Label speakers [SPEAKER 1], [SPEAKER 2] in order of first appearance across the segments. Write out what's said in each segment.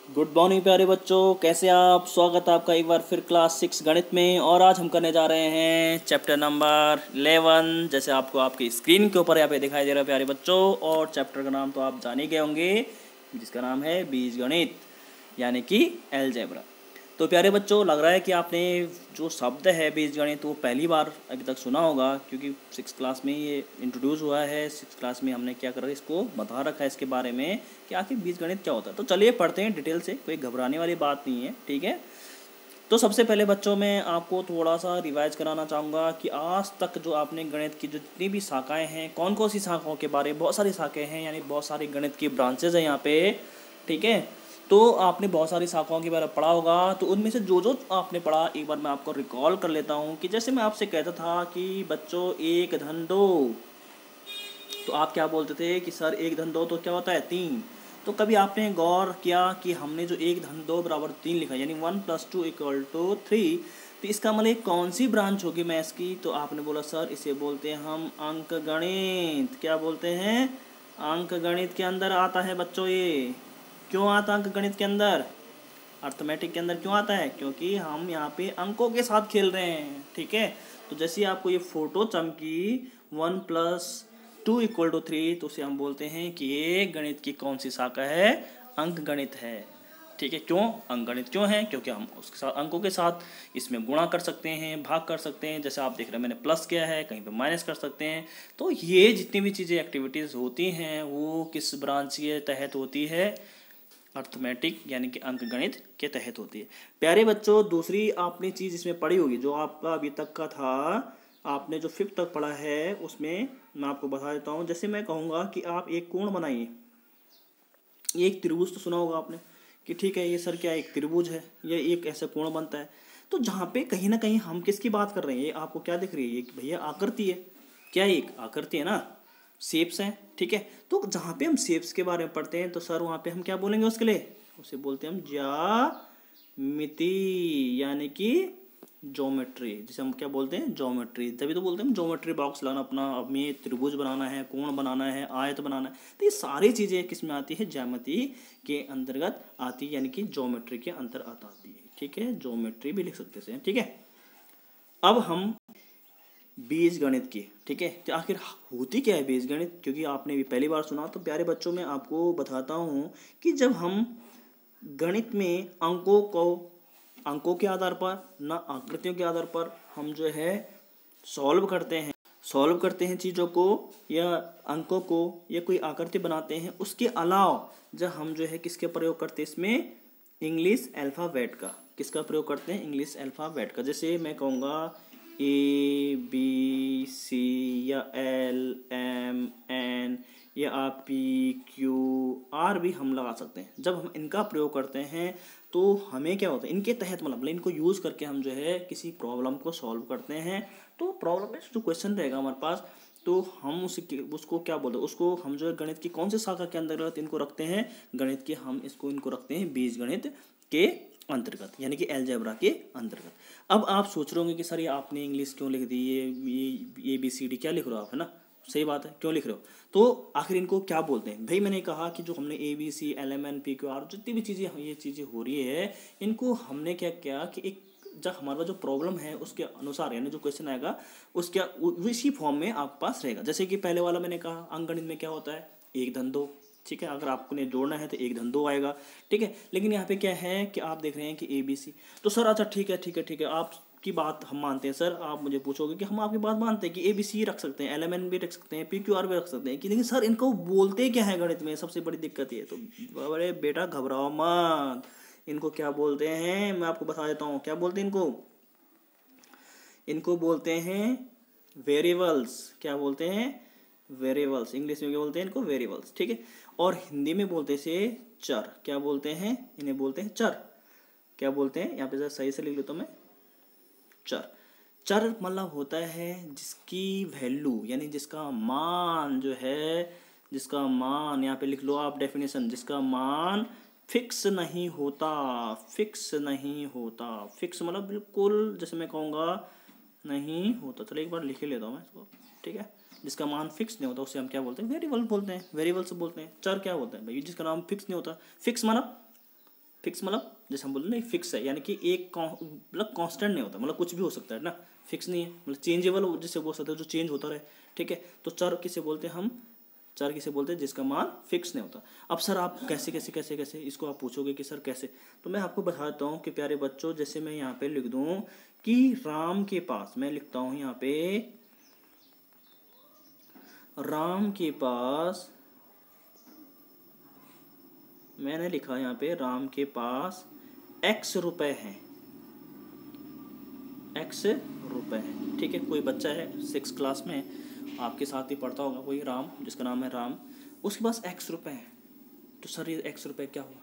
[SPEAKER 1] Good morning प्यारे बच्चों, कैसे आप। स्वागत है आपका एक बार फिर क्लास 6 गणित में। और आज हम करने जा रहे हैं चैप्टर नंबर 11, जैसे आपको आपकी स्क्रीन के ऊपर यहाँ पे दिखाई दे रहा है प्यारे बच्चों। और चैप्टर का नाम तो आप जान ही गए होंगे, जिसका नाम है बीजगणित यानी कि अलजेब्रा। तो प्यारे बच्चों, लग रहा है कि आपने जो शब्द है बीजगणित वो पहली बार अभी तक सुना होगा, क्योंकि 6 क्लास में ये इंट्रोड्यूस हुआ है। 6 क्लास में हमने क्या करा, इसको बता रखा है इसके बारे में कि आखिर बीजगणित क्या होता है। तो चलिए पढ़ते हैं डिटेल से, कोई घबराने वाली बात नहीं है, ठीक है। तो सबसे पहले बच्चों, मैं आपको थोड़ा सा रिवाइज कराना चाहूँगा कि आज तक जो आपने गणित की जितनी भी शाखाएँ हैं, कौन कौन सी शाखाओं के बारे में, बहुत सारी शाखाएँ हैं, यानी बहुत सारी गणित की ब्रांचेज हैं यहाँ पे, ठीक है। तो आपने बहुत सारी शाखाओं के बारे में पढ़ा होगा। तो उनमें से जो जो आपने पढ़ा, एक बार मैं आपको रिकॉल कर लेता हूँ कि जैसे मैं आपसे कहता था कि बच्चों 1 धन 2, तो आप क्या बोलते थे कि सर 1 धन 2 तो क्या होता है 3। तो कभी आपने गौर किया कि हमने जो 1 धन 2 बराबर 3 लिखा, यानी 1 + 2 = 3, तो इसका मतलब कौन सी ब्रांच होगी मैथ्स की। तो आपने बोला सर इसे बोलते हैं हम अंक गणित। क्या बोलते हैं? अंक गणित के अंदर आता है बच्चों ये। क्यों आता अंक गणित के अंदर, अर्थमेटिक के अंदर क्यों आता है? क्योंकि हम यहाँ पे अंकों के साथ खेल रहे हैं, ठीक है। तो जैसे आपको ये फोटो चमकी 1 + 2 = 3, तो उसे हम बोलते हैं कि ये गणित की कौन सी शाखा है? अंक गणित है, ठीक है। क्यों अंक गणित क्यों है? क्योंकि हम उसके साथ, अंकों के साथ इसमें गुणा कर सकते हैं, भाग कर सकते हैं। जैसे आप देख रहे हैं मैंने प्लस किया है, कहीं पे माइनस कर सकते हैं। तो ये जितनी भी चीज़ें एक्टिविटीज़ होती हैं वो किस ब्रांच के तहत होती है? अर्थमेटिक यानी कि अंक गणित के तहत होती है। प्यारे बच्चों, दूसरी आपने चीज़ इसमें पढ़ी होगी, जो आपका अभी तक का था, आपने जो 5th तक पढ़ा है उसमें मैं आपको बता देता हूँ। जैसे मैं कहूँगा कि आप एक कोण बनाइए, एक त्रिभुज तो सुना होगा आपने कि ठीक है ये सर क्या एक त्रिभुज है, ये एक ऐसा कोण बनता है। तो जहाँ पे कहीं ना कहीं हम किसकी बात कर रहे हैं, ये आपको क्या दिख रही है? ये भैया आकृति है। क्या एक आकृति है ना, शेप्स हैं, ठीक है। तो जहाँ पे हम शेप्स के बारे में पढ़ते हैं, तो सर वहाँ पे हम क्या बोलेंगे उसके लिए? उसे बोलते हैं हम ज्यामिति यानी कि ज्योमेट्री, जिसे हम क्या बोलते हैं? ज्योमेट्री। तभी तो बोलते हैं हम ज्योमेट्री बॉक्स लगाना, अपना हमें त्रिभुज बनाना है, कोण बनाना है, आयत बनाना है। तो ये सारी चीज़ें किस में आती है? ज्यामिति के अंतर्गत आती है, यानी कि ज्योमेट्री के अंतर्गत आती है, ठीक है। ज्योमेट्री भी लिख सकते हैं, ठीक है। अब हम बीज गणित की, ठीक है। तो आखिर होती क्या है बीज गणित, क्योंकि आपने भी पहली बार सुना। तो प्यारे बच्चों, मैं आपको बताता हूँ कि जब हम गणित में अंकों के आधार पर, ना आकृतियों के आधार पर, हम जो है सॉल्व करते हैं चीज़ों को, या अंकों को, या कोई आकृति बनाते हैं, उसके अलावा जब हम जो है किसके प्रयोग करते हैं इसमें? इंग्लिश अल्फ़ाबेट का। किसका प्रयोग करते हैं? इंग्लिश अल्फ़ाबेट का। जैसे मैं कहूँगा ABC या LMN या PQR भी हम लगा सकते हैं। जब हम इनका प्रयोग करते हैं तो हमें क्या होता है? इनके तहत मतलब इनको यूज़ करके हम जो है किसी प्रॉब्लम को सॉल्व करते हैं। तो प्रॉब्लम में जो क्वेश्चन रहेगा हमारे पास, तो हम उसको क्या बोलते हैं? उसको हम जो है गणित की कौन सी शाखा के अंतर्गत इनको रखते हैं? गणित के हम इनको रखते हैं बीज गणित के अंतर्गत, यानी कि अलजेब्रा के अंतर्गत। अब आप सोच रहे होंगे कि सर ये आपने इंग्लिश क्यों लिख दी, ये ABCD क्या लिख रहे हो आप, है ना? सही बात है, क्यों लिख रहे हो? तो आखिर इनको क्या बोलते हैं भाई? मैंने कहा कि जो हमने ABC LMN PQR जितनी भी चीज़ें ये चीज़ें हो रही है, इनको हमने क्या किया कि एक जब हमारा जो प्रॉब्लम है उसके अनुसार, यानी जो क्वेश्चन आएगा उसके उसी फॉर्म में आपके पास रहेगा। जैसे कि पहले वाला मैंने कहा अंकगणित में क्या होता है? 1 धन 2, ठीक है। अगर आपको जोड़ना है तो 1 धन 2 आएगा, ठीक है। लेकिन यहाँ पे क्या है कि आप देख रहे हैं कि ABC। तो सर अच्छा ठीक है आपकी बात हम मानते हैं। सर आप मुझे पूछोगे कि हम आपकी बात मानते हैं कि ABC रख सकते हैं, LMN भी रख सकते हैं, PQR भी रख सकते हैं, कि लेकिन सर इनको बोलते क्या है गणित में? सबसे बड़ी दिक्कत ये। तो अरे बेटा घबराओ मत, इनको क्या बोलते हैं मैं आपको बता देता हूँ। क्या बोलते हैं इनको बोलते हैं वेरिएबल्स। क्या बोलते हैं? वेरिएबल्स। इंग्लिश में क्या बोलते हैं इनको? वेरिएबल्स, ठीक है। और हिंदी में बोलते हैं इसे चर। क्या बोलते हैं? इन्हें बोलते हैं चर। क्या बोलते हैं? यहाँ पे जरा सही से लिख लेता हूँ मैं, चर। चर मतलब होता है जिसकी वैल्यू, यानी जिसका मान जो है, जिसका मान यहाँ पे लिख लो आप डेफिनेशन, जिसका मान फिक्स नहीं होता। फिक्स नहीं होता, फिक्स मतलब बिल्कुल, जैसे मैं कहूँगा नहीं होता। चलो एक बार लिख ही लेता हूँ मैं इसको, ठीक है। जिसका मान फिक्स नहीं होता उसे हम क्या बोलते हैं? वेरिएबल बोलते हैं। वेरिएबल्स बोलते हैं। चर क्या बोलते हैं भाई? जिसका नाम फिक्स नहीं होता। फिक्स माना फिक्स मतलब जैसे हम बोलते हैं ना फिक्स है, यानी कि एक मतलब कांस्टेंट नहीं होता, मतलब कुछ भी हो सकता है ना, फिक्स नहीं है, मतलब चेंजेबल जिसे बोल सकते हैं, जो चेंज होता रहे, ठीक है। तो चर किसे बोलते हैं हम, चर किसे बोलते हैं जिसका मान फिक्स नहीं होता। अब सर आप कैसे कैसे कैसे कैसे इसको आप पूछोगे कि सर कैसे, तो मैं आपको बताता हूँ कि प्यारे बच्चों, जैसे मैं यहाँ पे लिख दूँ कि राम के पास, मैं लिखता हूँ यहाँ पे राम के पास, मैंने लिखा यहाँ पे राम के पास x रुपए हैं, x रुपए हैं, ठीक है। कोई बच्चा है 6 क्लास में, आपके साथ ही पढ़ता होगा कोई राम, जिसका नाम है राम, उसके पास x रुपए हैं। तो सर ये x रुपए क्या हुआ,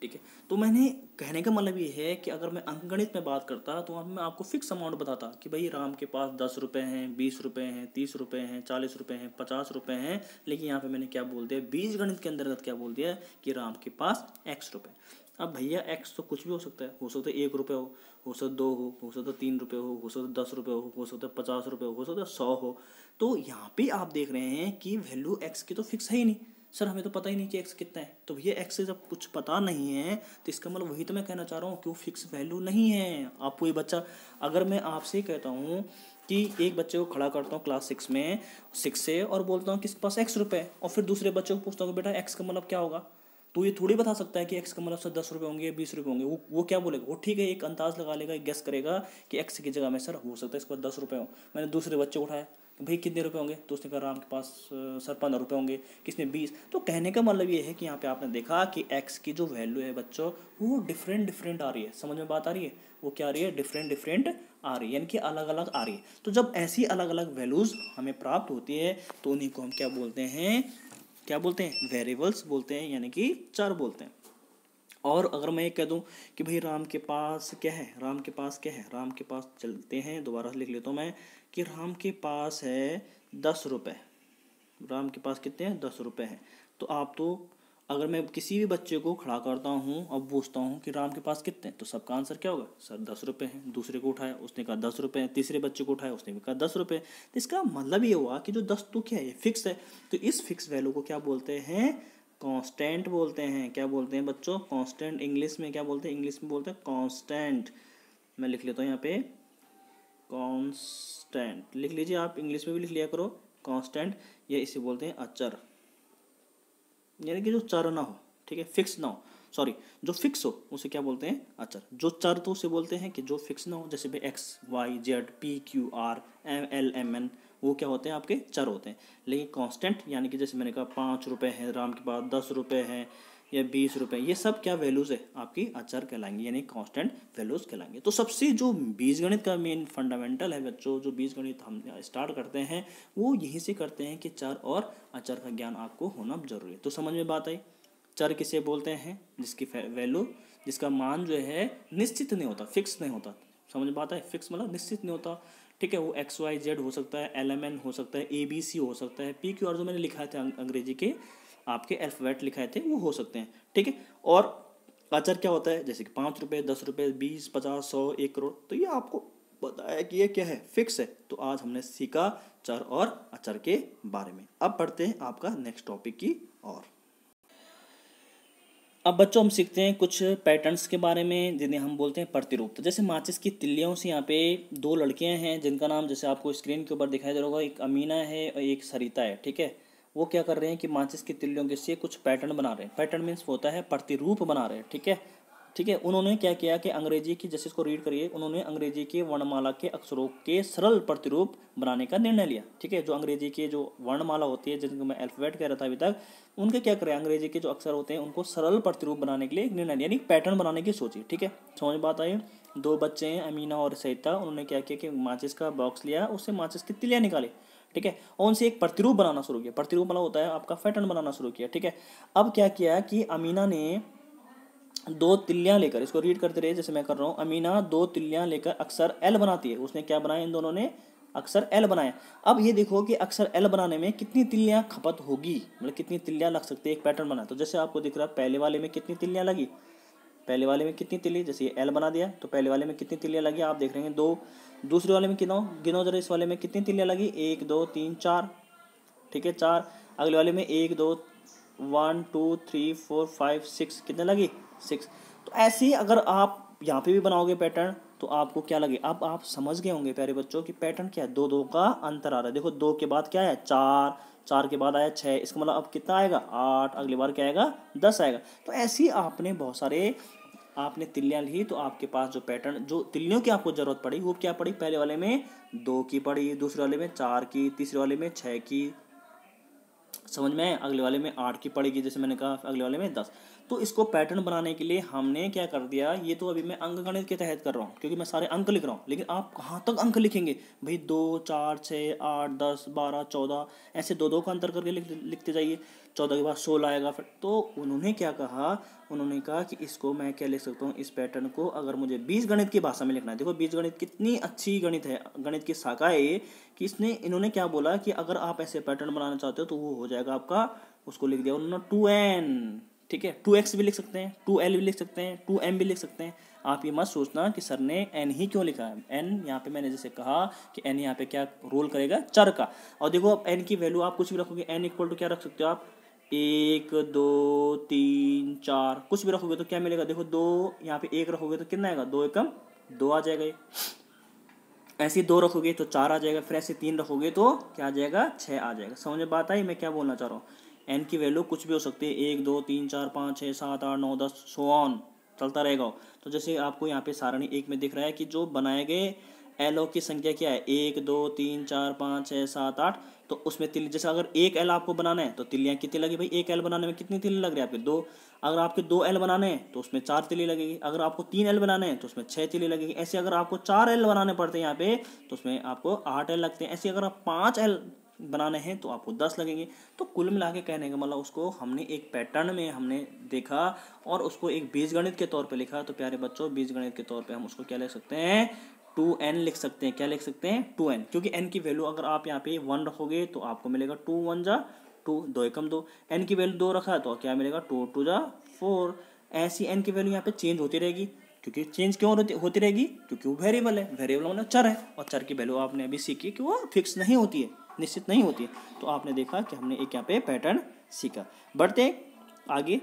[SPEAKER 1] ठीक है। तो मैंने कहने का मतलब ये है कि अगर मैं अंकगणित में बात करता तो मैं आपको फिक्स अमाउंट बताता कि भाई राम के पास 10 रुपये हैं, 20 रुपये हैं, 30 रुपये हैं, 40 रुपये हैं, 50 रुपये हैं। लेकिन यहाँ पे मैंने क्या बोल दिया, बीजगणित के अंतर्गत क्या बोल दिया कि राम के पास x रुपये। अब भैया x तो कुछ भी हो सकता है 1 रुपये हो सकता है 2 हो सकता है 3 रुपये हो सकता है 10 रुपये हो सकता है 50 रुपये हो सकता है 100 हो। तो यहाँ पे आप देख रहे हैं कि वैल्यू x की तो फिक्स है ही नहीं, सर हमें तो पता ही नहीं कि x कितना है। तो भैया x से जब कुछ पता नहीं है तो इसका मतलब वही तो मैं कहना चाह रहा हूँ, क्यों फिक्स वैल्यू नहीं है। आपको ये बच्चा, अगर मैं आपसे कहता हूँ कि एक बच्चे को खड़ा करता हूँ क्लास 6 में 6 से और बोलता हूँ किसके पास x रुपये, और फिर दूसरे बच्चे को पूछता हूँ बेटा x का मतलब क्या होगा, तो ये थोड़ी बता सकता है कि x का मतलब सर 10 रुपये होंगे 20 रुपये होंगे। वो क्या बोलेगा, वो ठीक है एक अंदाज लगा लेगा, गेस करेगा कि x की जगह में सर हो सकता है इसके पास 10 रुपये हो। मैंने दूसरे बच्चे को उठाया कि भाई कितने रुपए होंगे, तो उसने कहा राम के पास सर 15 रुपये होंगे, किसने 20। तो कहने का मतलब ये है कि यहाँ पे आपने देखा कि x की जो वैल्यू है बच्चों वो डिफरेंट डिफरेंट आ रही है, समझ में बात आ रही है, वो क्या आ रही है, डिफरेंट डिफरेंट आ रही है, यानी कि अलग अलग आ रही है। तो जब ऐसी अलग अलग वैल्यूज़ हमें प्राप्त होती है तो उन्हीं को हम क्या बोलते हैं, क्या बोलते हैं, वेरिएबल्स बोलते हैं, यानी कि चर बोलते हैं। और अगर मैं ये कह दूं कि भाई राम के पास क्या है, राम के पास क्या है, राम के पास, चलते हैं दोबारा लिख लेता हूँ मैं कि राम के पास है 10 रुपये, राम के पास कितने हैं 10 रुपये हैं। तो आप तो अगर मैं किसी भी बच्चे को खड़ा करता हूँ और पूछता हूँ कि राम के पास कितने हैं, तो सबका आंसर क्या होगा, सर 10 रुपये हैं। दूसरे को उठाया उसने कहा 10 रुपये हैं, तीसरे बच्चे को उठाया उसने भी कहा 10 रुपये। तो इसका मतलब ये हुआ कि जो 10 तो क्या है, फिक्स है। तो इस फिक्स वैल्यू को क्या बोलते हैं, कांस्टेंट बोलते हैं। क्या बोलते हैं बच्चों, कांस्टेंट। इंग्लिश में क्या बोलते हैं, इंग्लिश में बोलते हैं कांस्टेंट। मैं लिख लेता हूँ यहाँ पे कांस्टेंट, लिख लीजिए आप, इंग्लिश में भी लिख लिया करो कांस्टेंट। ये इसे बोलते हैं अचर, यानी कि जो चर ना हो, ठीक है, फिक्स ना हो, सॉरी जो फिक्स हो उसे क्या बोलते हैं, अचर। जो चर तो उसे बोलते हैं कि जो फिक्स ना हो, जैसे भाई X Y Z P Q R M L M N, वो क्या होते हैं, आपके चर होते हैं। लेकिन कांस्टेंट यानी कि जैसे मैंने कहा 5 रुपये हैं राम के पास, 10 रुपये हैं या 20 रुपये, ये सब क्या वैल्यूज़ है, आपकी अचर कहलाएंगी, यानी कांस्टेंट वैल्यूज़ कहलाएंगे। तो सबसे जो बीजगणित का मेन फंडामेंटल है बच्चों, जो बीजगणित हम स्टार्ट करते हैं वो यहीं से करते हैं कि चर और अचर का ज्ञान आपको होना जरूरी है। तो समझ में बात आई, चर किसे बोलते हैं, जिसकी वैल्यू, जिसका मान जो है निश्चित नहीं होता, फिक्स नहीं होता। समझ में बात है, फिक्स मतलब निश्चित नहीं होता, ठीक है। वो एक्स वाई जेड हो सकता है, एल एम एन हो सकता है, ए बी सी हो सकता है, पी क्यू आर जो मैंने लिखा थे अंग्रेजी के आपके अल्फ़ाबेट लिखाए थे वो हो सकते हैं, ठीक है। और अचर क्या होता है, जैसे कि 5 रुपये 10 रुपये 20 50 100 1 करोड़, तो ये आपको बताया कि ये क्या है, फिक्स है। तो आज हमने सीखा चर और अचर के बारे में। अब पढ़ते हैं आपका नेक्स्ट टॉपिक की और। अब बच्चों हम सीखते हैं कुछ पैटर्न्स के बारे में जिन्हें हम बोलते हैं प्रतिरूप। तो जैसे माचिस की तिल्लियों से यहाँ पे 2 लड़कियां हैं जिनका नाम जैसे आपको स्क्रीन के ऊपर दिखाई दे रहा होगा, एक अमीना है और एक सरिता है, ठीक है। वो क्या कर रहे हैं कि माचिस की तिल्लियों के से कुछ पैटर्न बना रहे हैं। पैटर्न मीन्स होता है प्रतिरूप बना रहे हैं, ठीक है, ठीक है। उन्होंने क्या किया कि अंग्रेजी की, जैसे इसको रीड करिए, उन्होंने अंग्रेजी के वर्णमाला के अक्षरों के सरल प्रतिरूप बनाने का निर्णय लिया, ठीक है। जो अंग्रेजी के जो वर्णमाला होती है, जिनको मैं अल्फ़ाबेट कह रहा था अभी तक, उनके क्या करें, अंग्रेजी के जो अक्षर होते हैं उनको सरल प्रतिरूप बनाने के लिए एक निर्णय लिया, यानी पैटर्न बनाने की सोची, ठीक है। समझ बात आई। 2 बच्चे हैं अमीना और सरिता, उन्होंने क्या किया कि माचिस का बॉक्स लिया, उससे माचिस की तिल्लियाँ निकाली, ठीक है, और उनसे एक प्रतिरूप बनाना शुरू किया। प्रतिरूप मतलब होता है आपका पैटर्न बनाना शुरू किया, ठीक है। अब क्या किया कि अमीना ने 2 तिल्लियां लेकर, इसको रीड करते रहिए जैसे मैं कर रहा हूँ, अमीना 2 तिल्लियां लेकर अक्षर एल बनाती है। उसने क्या बनाया, इन दोनों ने अक्षर एल बनाया। अब ये देखो कि अक्षर एल बनाने में कितनी तिल्लियां खपत होगी, मतलब कितनी तिल्लियां लग सकती है एक पैटर्न बना। तो जैसे आपको दिख रहा है पहले वाले में कितनी तिल्लियां लगी, पहले वाले में कितनी तिल्ली, जैसे ये एल बना दिया तो पहले वाले में कितनी तिल्लियां लगी आप देख रहे हैं 2। दूसरे वाले में गिनो गिनो जरा, इस वाले में कितनी तिल्लियां लगी, 1 2 3 4, ठीक है 4। अगले वाले में 1 2 1 2 3 4 5 6, कितने लगी 6। तो ऐसे ही अगर आप यहाँ पे भी बनाओगे पैटर्न तो आपको क्या लगे, अब आप समझ गए होंगे प्यारे बच्चों कि पैटर्न क्या है, दो दो का अंतर आ रहा है। देखो 2 के बाद क्या है 4, 4 के बाद आया 6, इसका मतलब अब कितना आएगा 8, अगली बार क्या आएगा 10 आएगा। तो ऐसे ही आपने बहुत सारे आपने तिल्लियाँ ली तो आपके पास जो पैटर्न जो तिल्लियों की आपको जरूरत पड़ी वो क्या पड़ी, पहले वाले में 2 की पड़ी, दूसरे वाले में 4 की, तीसरे वाले में 6 की, समझ में, अगले वाले में 8 की पड़ेगी, जैसे मैंने कहा अगले वाले में 10। तो इसको पैटर्न बनाने के लिए हमने क्या कर दिया, ये तो अभी मैं अंक गणित के तहत कर रहा हूँ क्योंकि मैं सारे अंक लिख रहा हूँ, लेकिन आप कहाँ तक अंक लिखेंगे भाई, 2, 4, 6, 8, 10, 12, 14 ऐसे दो दो का अंतर करके लिखते जाइए। 14 के बाद 16 आएगा फिर। तो उन्होंने क्या कहा, उन्होंने कहा कि इसको मैं क्या लिख सकता हूँ, इस पैटर्न को अगर मुझे बीजगणित की भाषा में लिखना है, देखो बीजगणित कितनी अच्छी गणित है, गणित की शाखा है ये, कि इन्होंने क्या बोला कि अगर आप ऐसे पैटर्न बनाना चाहते हो तो वो हो जाएगा आपका, उसको लिख दिया उन्होंने 2n, ठीक है, 2x भी लिख सकते हैं, 2l भी लिख सकते हैं, 2m भी लिख सकते हैं। आप ये मत सोचना कि सर ने n ही क्यों लिखा है, n यहाँ पे मैंने जैसे कहा कि n यहाँ पे क्या रोल करेगा, चर का। और देखो अब n की वैल्यू आप कुछ भी रखोगे, n इक्वल टू क्या रख सकते हो आप, 1, 2, 3, 4 कुछ भी रखोगे तो क्या मिलेगा, देखो 2 यहाँ पे 1 रखोगे तो कितना आएगा, 2 एकम 2 आ जाएगा। ऐसे 2 रखोगे तो 4 आ जाएगा, फिर ऐसे 3 रखोगे तो क्या आ जाएगा, 6 आ जाएगा। समझ में बात आई मैं क्या बोलना चाह रहा हूँ। एन की वैल्यू कुछ भी हो सकती है, 1, 2, 3, 4, 5, 6, 7, 8, 9, 10 सो ऑन चलता रहेगा। तो जैसे आपको यहाँ पे सारणी 1 में दिख रहा है कि जो बनाए गए एलो की संख्या क्या है, 1, 2, 3, 4, 5, 6, 7, 8। तो उसमें तिल, जैसे अगर 1 एल आपको बनाना है तो तिलियाँ कितनी लगी भाई, 1 एल बनाने में कितनी तिल्ली लग रही है आपके, 2। अगर आपके 2 एल बनाने हैं तो उसमें 4 तिल्ली लगेगी, अगर आपको 3 एल बनाने हैं तो उसमें 6 तिल्ली लगेगी। ऐसे अगर आपको 4 एल बनाने पड़ते हैं यहाँ पे तो उसमें आपको 8 एल लगते हैं। ऐसे अगर आप 5 एल बनाने हैं तो आपको 10 लगेंगे। तो कुल मिला के कहने का मतलब उसको हमने एक पैटर्न में हमने देखा और उसको एक बीजगणित के तौर पे लिखा। तो प्यारे बच्चों बीजगणित के तौर पे हम उसको क्या लिख सकते हैं, 2n लिख सकते हैं। क्या लिख सकते हैं, 2n, क्योंकि n की वैल्यू अगर आप यहाँ पे 1 रखोगे तो आपको मिलेगा 2 1 जा 2, 2 एकम 2। n की वैल्यू 2 रखा है तो क्या मिलेगा, 2 2 जा 4। ऐसी n की वैल्यू यहाँ पे चेंज होती रहेगी, क्योंकि चेंज क्यों होती रहेगी, क्योंकि वो वेरिएबल है, वेरिएबल मतलब चर है, और चर की वैल्यू आपने अभी सीखी कि वो फिक्स नहीं होती है, निश्चित नहीं होती है। तो आपने देखा कि हमने एक यहाँ पे पैटर्न सीखा। बढ़ते आगे,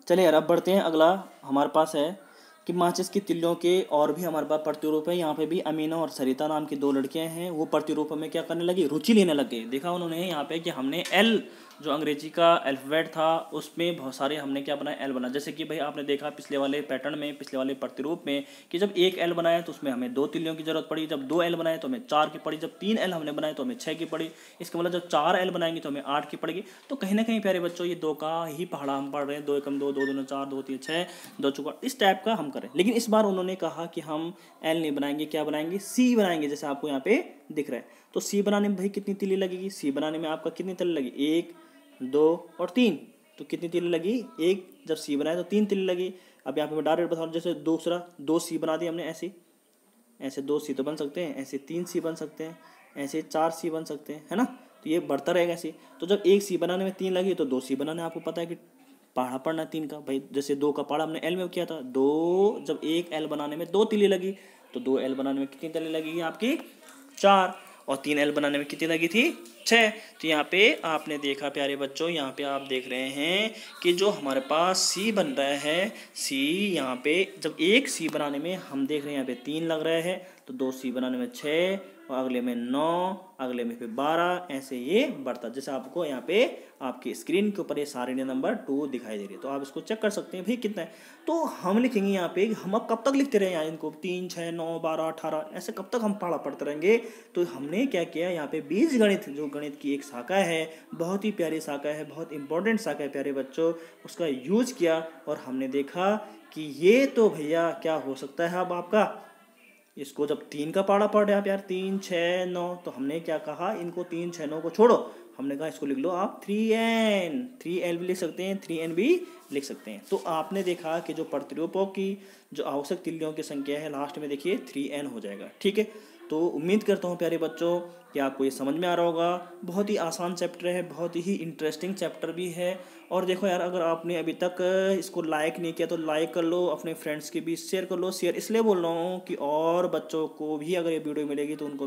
[SPEAKER 1] चलिए यार अब बढ़ते हैं। अगला हमारे पास है कि माचिस की तिल्लियों के और भी हमारे पास प्रतिरूप है। यहाँ पे भी अमीना और सरिता नाम की 2 लड़कियां हैं, वो प्रतिरूप में क्या करने लगी, रुचि लेने लग गई। देखा उन्होंने यहाँ पे कि हमने एल जो अंग्रेजी का अल्फ़ाबेट था उसमें बहुत सारे हमने क्या बनाया, एल बना। जैसे कि भाई आपने देखा पिछले वाले पैटर्न में, पिछले वाले प्रतिरूप में कि जब 1 एल बनाया तो उसमें हमें 2 तिल्लियों की जरूरत पड़ी, जब 2 एल बनाए तो हमें 4 की पड़ी, जब 3 एल हमने बनाए तो हमें 6 की पड़ी। इसका मतलब जब 4 एल बनाएंगे तो हमें 8 की पड़ेगी। तो कहीं ना कहीं प्यारे बच्चों ये 2 का ही पहाड़ा हम पढ़ रहे हैं, 2 एकम 2, 2 दूनी 4, 2 3 6, 2 चौका, इस टाइप का हम करें। लेकिन इस बार उन्होंने कहा कि हम एल नहीं बनाएंगे, क्या बनाएंगे, सी बनाएंगे, जैसे आपको यहाँ पे दिख रहा है। तो सी बनाने में भाई कितनी तिल्ली लगेगी, सी बनाने में आपका कितनी तिल्ली लगी, 1, 2 और 3। तो कितनी तिल्ली लगी, 1, जब सी बनाए तो 3 तिल्ली लगी। अब यहाँ पे मैं डायरेक्ट बता रहा हूँ, जैसे दूसरा 2 सी बना दिया हमने, ऐसे 2 सी तो बन सकते हैं, ऐसे 3 सी बन सकते हैं, ऐसे 4 सी बन सकते हैं, है ना। तो ये बढ़ता रहेगा ऐसे। तो जब 1 सी बनाने में 3 लगी तो 2 सी बनाने, आपको पता है कि पहाड़ा पड़ना 3 का भाई, जैसे 2 का पहाड़ा हमने एल में किया था, 2 जब 1 एल बनाने में 2 तिल्ली लगी तो 2 एल बनाने में कितनी तिल्ली लगेगी आपकी, 4, और 3 एल बनाने में कितनी लगी थी, 6। तो यहाँ पे आपने देखा प्यारे बच्चों, यहाँ पे आप देख रहे हैं कि जो हमारे पास सी बन रहा है, सी यहाँ पे जब 1 सी बनाने में हम देख रहे हैं यहाँ पे 3 लग रहा है, तो 2 सी बनाने में 6, और अगले में 9, अगले में फिर 12, ऐसे ये बढ़ता। जैसे आपको यहाँ पे आपकी स्क्रीन के ऊपर ये सारणी नंबर 2 दिखाई दे रही है, तो आप इसको चेक कर सकते हैं भाई कितना है। तो हम लिखेंगे यहाँ पे, हम अब कब तक लिखते रहे यहाँ इनको, 3, 6, 9, 12, 18, ऐसे कब तक हम पढ़ा पढ़ते रहेंगे। तो हमने क्या किया, यहाँ पे बीज गणित जो गणित की एक शाखा है, बहुत ही प्यारी शाखा है, बहुत इंपॉर्टेंट शाखा है प्यारे बच्चों, उसका यूज किया और हमने देखा कि ये तो भैया क्या हो सकता है अब आपका, इसको जब 3 का पहाड़ा पढ़ रहे आप यार, 3, 6, 9, तो हमने क्या कहा, इनको 3, 6, 9 को छोड़ो, हमने कहा इसको लिख लो आप 3n, 3l भी लिख सकते हैं, 3n भी लिख सकते हैं। तो आपने देखा कि जो प्रतिरूपों की जो आवश्यक तिल्लियों की संख्या है लास्ट में देखिए 3n हो जाएगा, ठीक है। तो उम्मीद करता हूँ प्यारे बच्चों कि आपको ये समझ में आ रहा होगा। बहुत ही आसान चैप्टर है, बहुत ही इंटरेस्टिंग चैप्टर भी है। और देखो यार, अगर आपने अभी तक इसको लाइक नहीं किया तो लाइक कर लो, अपने फ्रेंड्स के बीच शेयर कर लो। शेयर इसलिए बोल रहा हूँ कि और बच्चों को भी अगर ये वीडियो मिलेगी तो उनका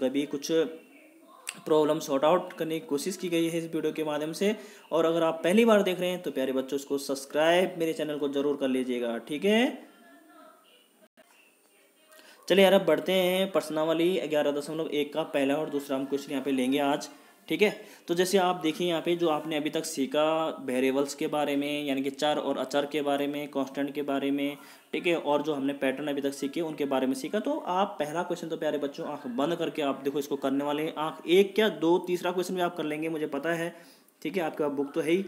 [SPEAKER 1] भी कुछ प्रॉब्लम सॉर्ट आउट करने की कोशिश की गई है इस वीडियो के माध्यम से। और अगर आप पहली बार देख रहे हैं तो प्यारे बच्चों इसको सब्सक्राइब मेरे चैनल को जरूर कर लीजिएगा, ठीक है। चलिए यार अब बढ़ते हैं प्रश्नावली 11.1 का पहला और दूसरा हम क्वेश्चन यहाँ पे लेंगे आज, ठीक है। तो जैसे आप देखिए यहाँ पे जो आपने अभी तक सीखा वेरिएबल्स के बारे में, यानी कि चर और अचर के बारे में, कांस्टेंट के बारे में, ठीक है, और जो हमने पैटर्न अभी तक सीखे उनके बारे में सीखा। तो आप पहला क्वेश्चन तो प्यारे बच्चों आंख बंद करके आप देखो इसको करने वाले हैं। आंख एक क्या दो, तीसरा क्वेश्चन भी आप कर लेंगे मुझे पता है, ठीक है, आपके पास बुक तो है ही।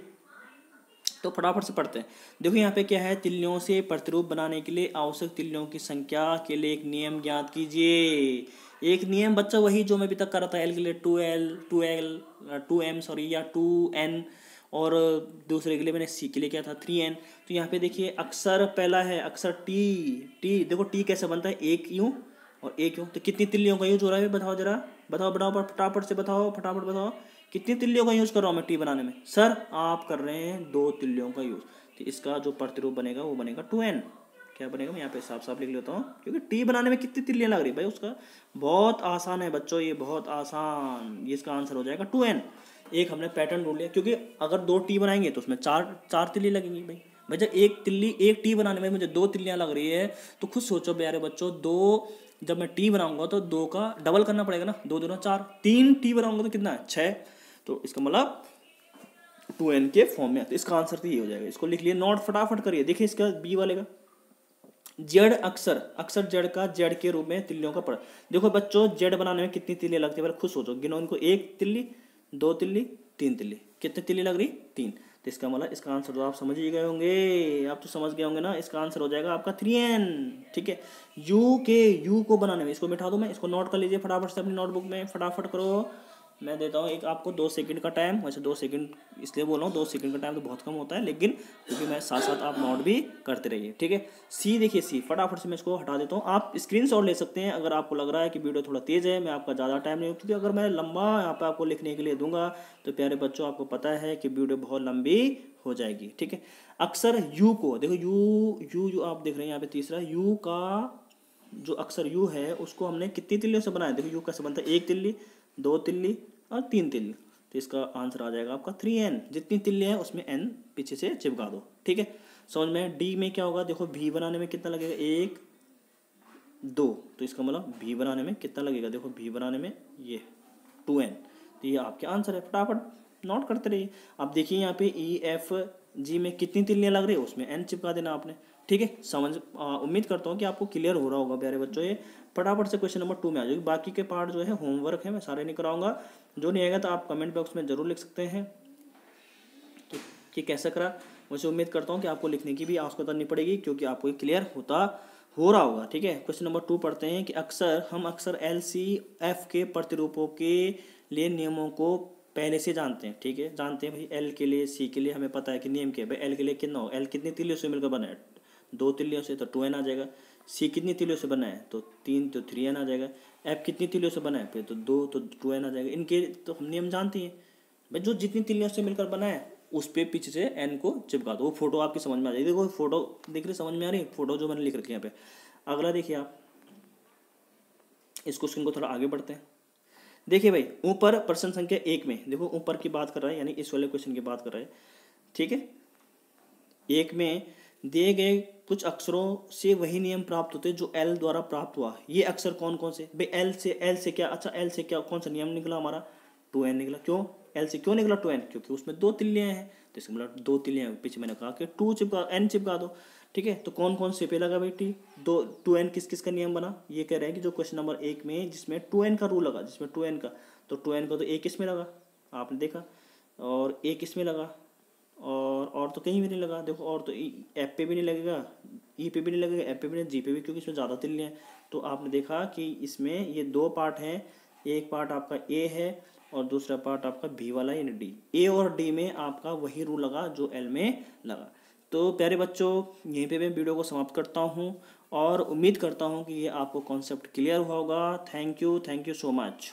[SPEAKER 1] तो फटाफट से पढ़ते हैं। देखो यहाँ पे क्या है, तिल्लियों से प्रतिरूप बनाने के लिए आवश्यक तिल्लियों की संख्या के लिए एक नियम ज्ञात कीजिए। एक नियम बच्चा वही जो मैं अभी तक कर रहा था, एल के लिए 2m सॉरी, या 2n, और दूसरे के लिए मैंने सी के लिए क्या था 3n। तो यहाँ पे देखिए अक्षर पहला है अक्षर टी देखो टी कैसे बनता है, एक यूं और एक यूं। तो कितनी तिल्लियों का यूज हो रहा है बताओ जरा, बताओ फटाफट से बताओ, फटाफट बताओ कितनी तिल्लियों का यूज कर रहा हूँ मैं टी बनाने में। सर आप कर रहे हैं 2 तिल्लियों का यूज। तो इसका जो प्रतिरूप बनेगा वो बनेगा 2n। क्या बनेगा, मैं यहाँ पे साफ साफ लिख लेता हूँ, क्योंकि टी बनाने में कितनी तिल्लियाँ लग रही भाई उसका। बहुत आसान है बच्चों, ये बहुत आसान, ये इसका आंसर हो जाएगा 2n। एक हमने पैटर्न ढूंढ लिया, क्योंकि अगर 2 टी बनाएंगे तो उसमें चार तिल्ली लगेंगी भाई। भाई जब एक टी बनाने में मुझे 2 तिल्लियाँ लग रही है, तो खुद सोचो प्यारे बच्चों, जब मैं टी बनाऊंगा तो 2 का डबल करना पड़ेगा ना, 2 दूना 4, 3 टी बनाऊंगा तो कितना है 6। तो इसका मतलब 2n के फॉर्म में। तो इसका आंसर तो ये हो जाएगा, इसको लिख लिए, नोट फटाफट करिए। देखिए इसका बी वाले का जेड अक्सर जेड का जेड के रूप में तिल्लियों का पढ़। देखो बच्चों जेड बनाने में कितनी तिल्ली लगती है, खुद सोचो, गिनो इनको, 1 तिल्ली, 2 तिल्ली, 3 तिल्ली, कितनी तिल्ली लग रही 3। तो इसका मतलब इसका आंसर तो आप समझ ही गए होंगे, आप तो समझ गए होंगे ना, इसका आंसर हो जाएगा आपका 3n, ठीक है। यू को बनाने में, इसको मिटा दूं मैं, इसको नोट कर लीजिए फटाफट से अपनी नोटबुक में, फटाफट करो। मैं देता हूँ एक आपको 2 सेकंड का टाइम, वैसे 2 सेकंड इसलिए बोल रहा हूँ, 2 सेकंड का टाइम तो बहुत कम होता है, लेकिन क्योंकि मैं साथ साथ आप नोट भी करते रहिए, ठीक है। सी देखिए, सी फटाफट से मैं इसको हटा देता हूँ। आप स्क्रीनशॉट ले सकते हैं अगर आपको लग रहा है कि वीडियो थोड़ा तेज़ है, मैं आपका ज़्यादा टाइम नहीं, क्योंकि अगर मैं लंबा यहाँ पर आपको लिखने के लिए दूंगा तो प्यारे बच्चों आपको पता है कि वीडियो बहुत लंबी हो जाएगी, ठीक है। अक्सर यू को देखो, यू आप देख रहे हैं यहाँ पे तीसरा, यू का जो अक्सर यू है उसको हमने कितनी तिल्लियों से बनाया। देखो यू कैसे बनता है, 1 तिल्ली, 2 तिल्ली और 3 तिल्ली। तो इसका आंसर आ जाएगा आपका 3n। जितनी तिल्ली है उसमें n पीछे से चिपका दो, ठीक है। समझ में। डी में क्या होगा, देखो भी बनाने में कितना लगेगा, 1 2। तो इसका मतलब भी बनाने में कितना लगेगा, देखो भी बनाने में ये 2n। तो ये आपके आंसर है, फटाफट नोट करते रहिए। अब देखिए यहाँ पे EFG में कितनी तिल्लियाँ लग रही है, उसमें n चिपका देना आपने, ठीक है। उम्मीद करता हूँ कि आपको क्लियर हो रहा होगा प्यारे बच्चों। ये फटाफट से क्वेश्चन नंबर 2 में आ जाएगी। बाकी के पार्ट जो है होमवर्क है, मैं सारे नहीं कराऊंगा, जो नहीं आएगा तो आप कमेंट बॉक्स में जरूर लिख सकते हैं कि कैसा करा। मुझे उम्मीद करता हूँ कि आपको लिखने की भी आवश्यकता नहीं पड़ेगी, क्योंकि आपको ये क्लियर हो रहा होगा, ठीक है। क्वेश्चन नंबर 2 पढ़ते हैं कि हम अक्सर LCF के प्रतिरूपों के लिए नियमों को पहले से जानते हैं, ठीक है, जानते हैं भाई। एल के लिए, सी के लिए हमें पता है कि नियम क्या है भाई। एल के लिए कितना हो, एल कितनी तिल्लियों से मिलकर बना है, 2 तिल्लियों से, तो 2n आ जाएगा। सी कितनी तिल्लियों से बना है, तो 3, तो 3n आ जाएगा। एफ कितनी तिल्लियों से बना है, फिर तो 2, तो 2n आ जाएगा। इनके तो हम नियम जानते हैं भाई, जो जितनी तिल्लियों से मिलकर बना है उस पर पीछे से n को चिपका दो। वो फोटो आपकी समझ में आ जाएगी, देखो फोटो दिख रही, समझ में आ रही फोटो जो मैंने लिख रखी है यहाँ पे। अगला देखिए आप, इस क्वेश्चन को थोड़ा आगे बढ़ते हैं। देखिए भाई ऊपर प्रश्न संख्या 1 में देखो, ऊपर की बात कर रहा है, यानी इस वाले क्वेश्चन की बात कर रहा है, ठीक है। 1 में दिए गए कुछ अक्षरों से वही नियम प्राप्त होते जो एल द्वारा प्राप्त हुआ। ये अक्षर कौन कौन से भाई, एल से क्या, अच्छा एल से क्या कौन सा नियम निकला हमारा, 2n निकला। क्यों एल से क्यों निकला 2n, क्योंकि उसमें 2 तिल्लियाँ हैं, तो इसका मतलब 2 तिल्लियाँ पीछे मैंने कहा कि n चिपका दो, ठीक है। तो कौन कौन से पे लगा बेटी, 2n किस किस का नियम बना, ये कह रहे हैं कि जो क्वेश्चन नंबर 1 में जिसमें 2n का रूल लगा, जिसमें 2n का, तो 2n का तो एक इसमें लगा आपने देखा, और एक इसमें लगा, और तो कहीं भी नहीं लगा। देखो और तो एफ पे भी नहीं लगेगा, ई पे भी नहीं लगेगा, एफ पे भी नहीं, जी पे भी, क्योंकि इसमें ज़्यादा तिल्लियाँ हैं। तो आपने देखा कि इसमें ये 2 पार्ट हैं, एक पार्ट आपका ए है और दूसरा पार्ट आपका बी वाला यानी डी। ए और डी में आपका वही रूल लगा जो एल में लगा। तो प्यारे बच्चों यहीं पे मैं वीडियो को समाप्त करता हूँ और उम्मीद करता हूँ कि ये आपको कॉन्सेप्ट क्लियर हुआ होगा। Thank you so much.